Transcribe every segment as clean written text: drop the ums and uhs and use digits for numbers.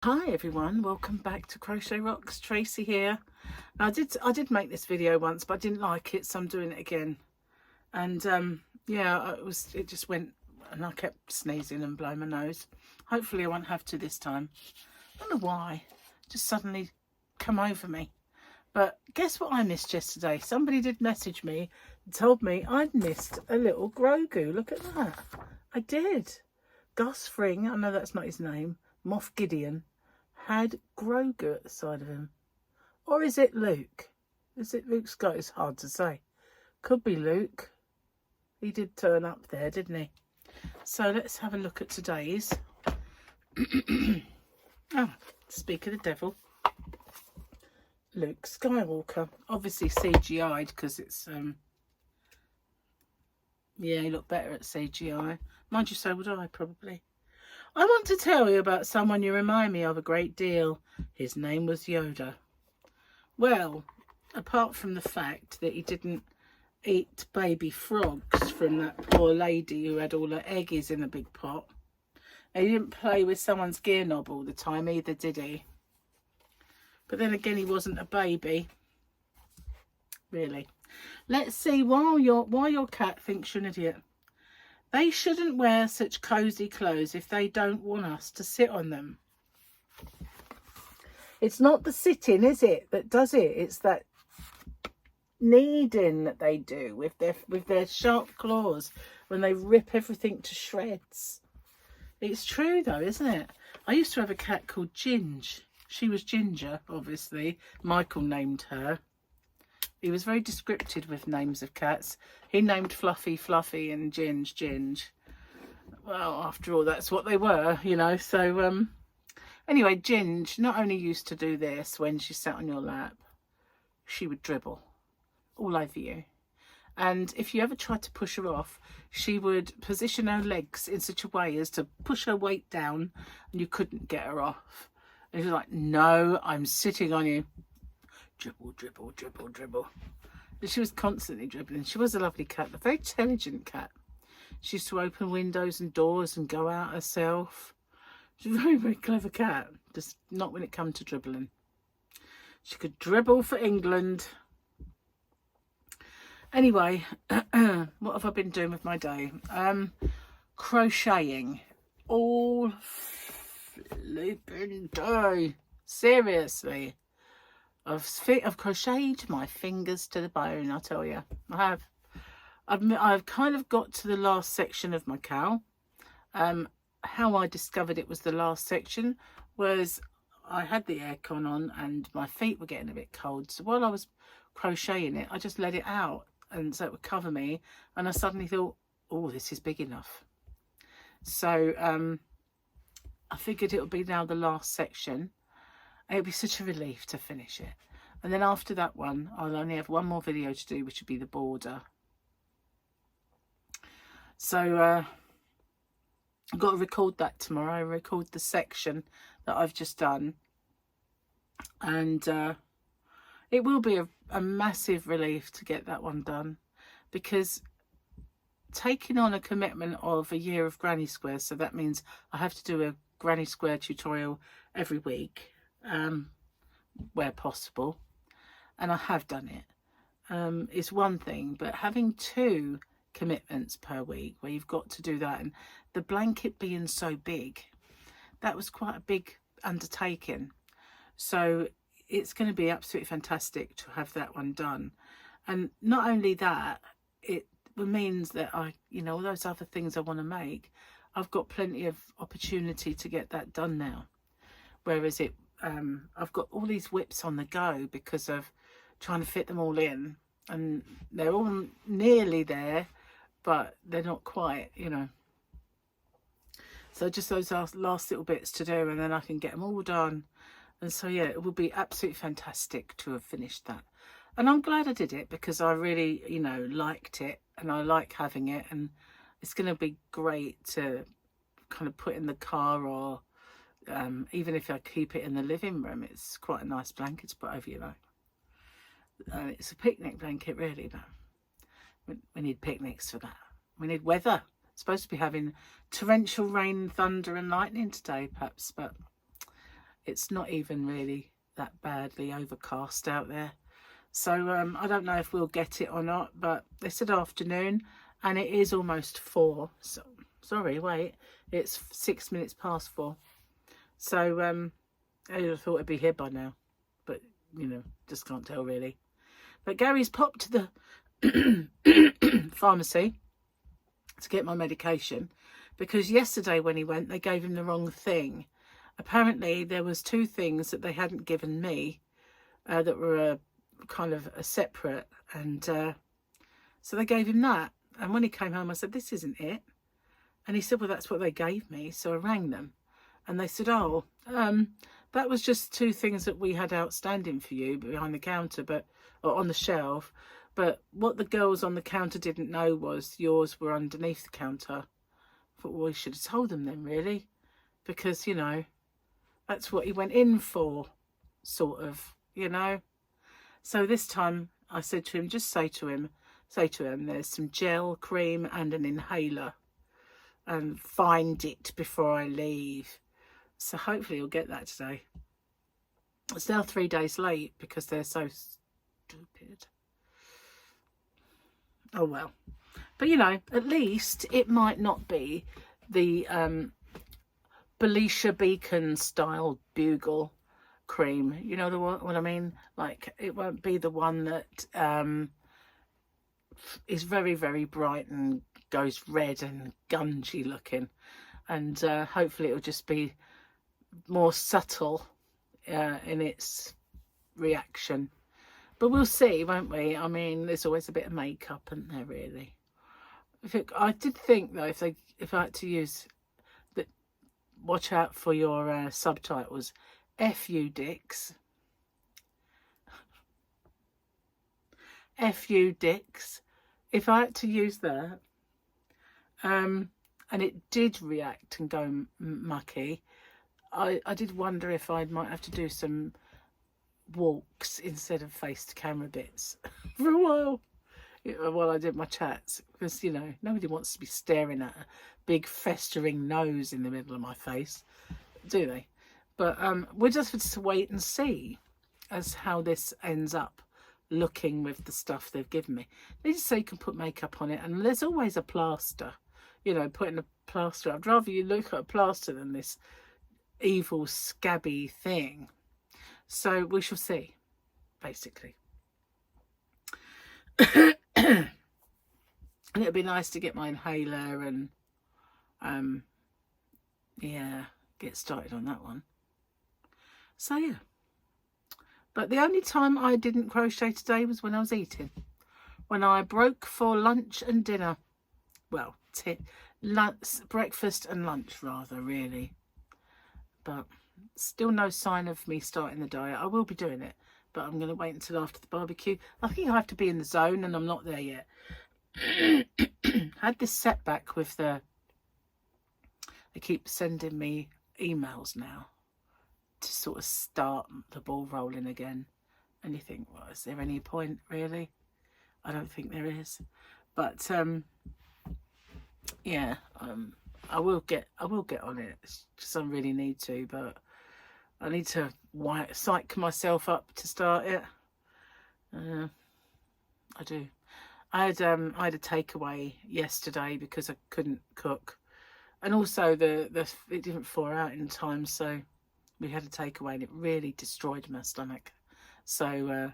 Hi everyone, welcome back to Crochet Rocks. Tracy here. I did make this video once, but I didn't like it, so I'm doing it again. And yeah, it just went, and I kept sneezing and blowing my nose. Hopefully I won't have to this time. I don't know why, just suddenly come over me. But guess what I missed yesterday? Somebody did message me and told me I'd missed a little Grogu. Look at that. I did. Gus Fring, I know that's not his name, Moff Gideon, had Grogu at the side of him. Or is it Luke? Is it Luke Scott? It's hard to say. Could be Luke. He did turn up there, didn't he? So let's have a look at today's. Oh, speak of the devil. Luke Skywalker. Obviously CGI'd because it's... yeah, he looked better at CGI. Mind you, so would I, probably. I want to tell you about someone you remind me of a great deal. His name was Yoda. Well, apart from the fact that he didn't eat baby frogs from that poor lady who had all her eggies in a big pot, and he didn't play with someone's gear knob all the time either, did he? But then again, he wasn't a baby. Really. Let's see why your cat thinks you're an idiot. They shouldn't wear such cosy clothes if they don't want us to sit on them. It's not the sitting, is it, that does it? It's that kneading that they do with their sharp claws when they rip everything to shreds. It's true though, isn't it? I used to have a cat called Ginge. She was Ginger, obviously. Michael named her. He was very descriptive with names of cats. He named Fluffy, Fluffy, and Ginge, Ginge. Well, after all, that's what they were, you know. So, anyway, Ginge not only used to do this when she sat on your lap, she would dribble all over you. And if you ever tried to push her off, she would position her legs in such a way as to push her weight down, and you couldn't get her off. And she was like, no, I'm sitting on you. Dribble, dribble, dribble, dribble. And she was constantly dribbling. She was a lovely cat, a very intelligent cat. She used to open windows and doors and go out herself. She was a very, very clever cat, just not when it came to dribbling. She could dribble for England. Anyway, what have I been doing with my day? Crocheting all flipping day. Seriously. I've crocheted my fingers to the bone, I tell you. I have. I've kind of got to the last section of my cowl. How I discovered it was the last section was I had the aircon on and my feet were getting a bit cold. So while I was crocheting it, I just let it out and so it would cover me. And I suddenly thought, oh, this is big enough. So I figured it would be now the last section. It would be such a relief to finish it. And then after that one, I'll only have one more video to do, which would be the border. So I've got to record that tomorrow. I record the section that I've just done. And it will be a massive relief to get that one done. Because taking on a commitment of a year of granny squares, so that means I have to do a granny square tutorial every week. Where possible, and I have done it, is one thing, but having 2 commitments per week where you've got to do that, and the blanket being so big, that was quite a big undertaking. So it's going to be absolutely fantastic to have that one done. And not only that, it means that all those other things I want to make, I've got plenty of opportunity to get that done now. Whereas I've got all these WIPs on the go because of trying to fit them all in, and they're all nearly there, but they're not quite, So just those last little bits to do, and then I can get them all done. And so, yeah, it would be absolutely fantastic to have finished that. And I'm glad I did it because I really, liked it, and I like having it, and it's going to be great to kind of put in the car, or even if I keep it in the living room. It's quite a nice blanket to put over, it's a picnic blanket really, but we need picnics for that. We need weather. It's supposed to be having torrential rain, thunder and lightning today perhaps, but it's not even really that badly overcast out there. So I don't know if we'll get it or not, but they said afternoon, and it is almost 4. So sorry, wait, it's 6 minutes past 4. So I would have thought it'd be here by now, but you know, just can't tell really. But Gary's popped to the pharmacy to get my medication, because yesterday when he went, they gave him the wrong thing. Apparently there was 2 things that they hadn't given me that were kind of a separate, and so they gave him that. And when he came home, I said, this isn't it. And he said, well, that's what they gave me. So I rang them, and they said, oh, that was just 2 things that we had outstanding for you behind the counter, but or on the shelf. But what the girls on the counter didn't know was yours were underneath the counter. I thought, well, we should have told them then, really, because, you know, that's what he went in for, sort of, you know. So this time I said to him, just say to him, there's some gel, cream and an inhaler, and find it before I leave. So hopefully you'll get that today. It's now 3 days late because they're so stupid. Oh well. But you know, at least it might not be the Belisha Beacon style bugle cream. You know what I mean? Like, it won't be the one that is very, very bright and goes red and gungy looking. And hopefully it'll just be more subtle in its reaction. But we'll see, won't we? I mean, there's always a bit of makeup, isn't there, really? I did think, though, if I had to use the, watch out for your subtitles. F you dicks. F you dicks. If I had to use that, and it did react and go mucky, I did wonder if I might have to do some walks instead of face to camera bits for a while I did my chats, because, you know, nobody wants to be staring at a big festering nose in the middle of my face, do they? But we'll just wait and see as how this ends up looking with the stuff they've given me. They just say you can put makeup on it, and there's always a plaster, you know, putting a plaster. I'd rather you look at a plaster than this evil scabby thing. So we shall see, basically. And it'd be nice to get my inhaler and yeah, get started on that one. So yeah, but the only time I didn't crochet today was when I was eating, when I broke for lunch and dinner. Well, breakfast and lunch rather, really. But still no sign of me starting the diet. I will be doing it, but I'm going to wait until after the barbecue. I think I have to be in the zone, and I'm not there yet. Had this setback with they keep sending me emails now to sort of start the ball rolling again, and you think, well, is there any point, really? I don't think there is, but yeah, I will get on it. It's just I really need to, but I need to psych myself up to start it. I do. I had a takeaway yesterday because I couldn't cook, and also it didn't thaw out in time, so we had a takeaway, and it really destroyed my stomach. So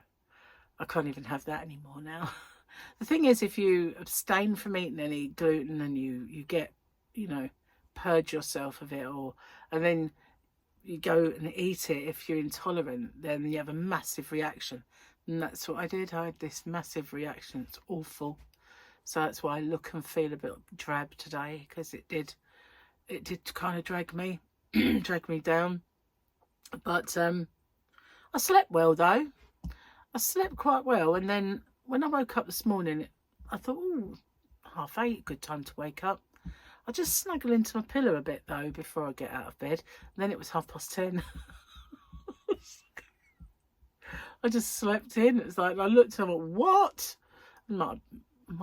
I can't even have that anymore now. The thing is, if you abstain from eating any gluten and you get, you know, purge yourself of it, and then you go and eat it, if you're intolerant, then you have a massive reaction. And that's what I did. I had this massive reaction. It's awful. So that's why I look and feel a bit drab today, because it did kind of drag me down. But I slept well, though. I slept quite well, and then when I woke up this morning, I thought, oh, 8:30, good time to wake up. I just snuggle into my pillow a bit, though, before I get out of bed. And then it was 10:30. I just slept in. It's like, I looked and I went, what? It might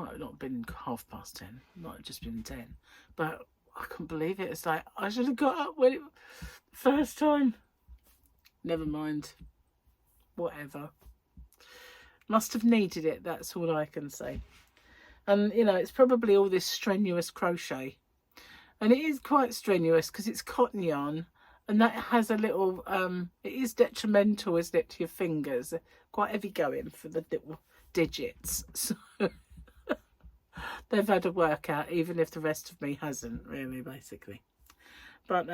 have not been 10:30. It might have just been 10. But I couldn't believe it. It's like, I should have got up when first time. never mind. Whatever. Must have needed it, that's all I can say. And, you know, it's probably all this strenuous crochet. And it is quite strenuous because it's cotton yarn. And that has a little, it is detrimental, isn't it, to your fingers. Quite heavy going for the little digits. So they've had a workout, even if the rest of me hasn't, really, basically. But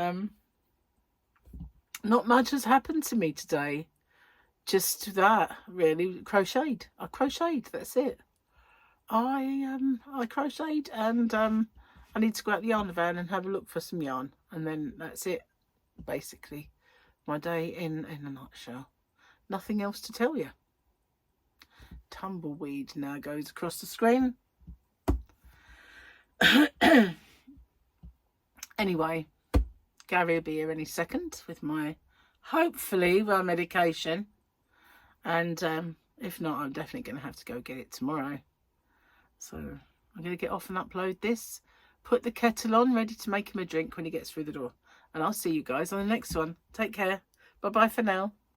not much has happened to me today. Just that, really, crocheted. I crocheted, that's it. I crocheted, and I need to go out the yarn van and have a look for some yarn. And then that's it. Basically, my day in a nutshell. Nothing else to tell you. Tumbleweed now goes across the screen. Anyway, Gary will be here any second with my, hopefully, my medication. And if not, I'm definitely going to have to go get it tomorrow. So I'm going to get off and upload this. Put the kettle on, ready to make him a drink when he gets through the door. And I'll see you guys on the next one. Take care. Bye-bye for now.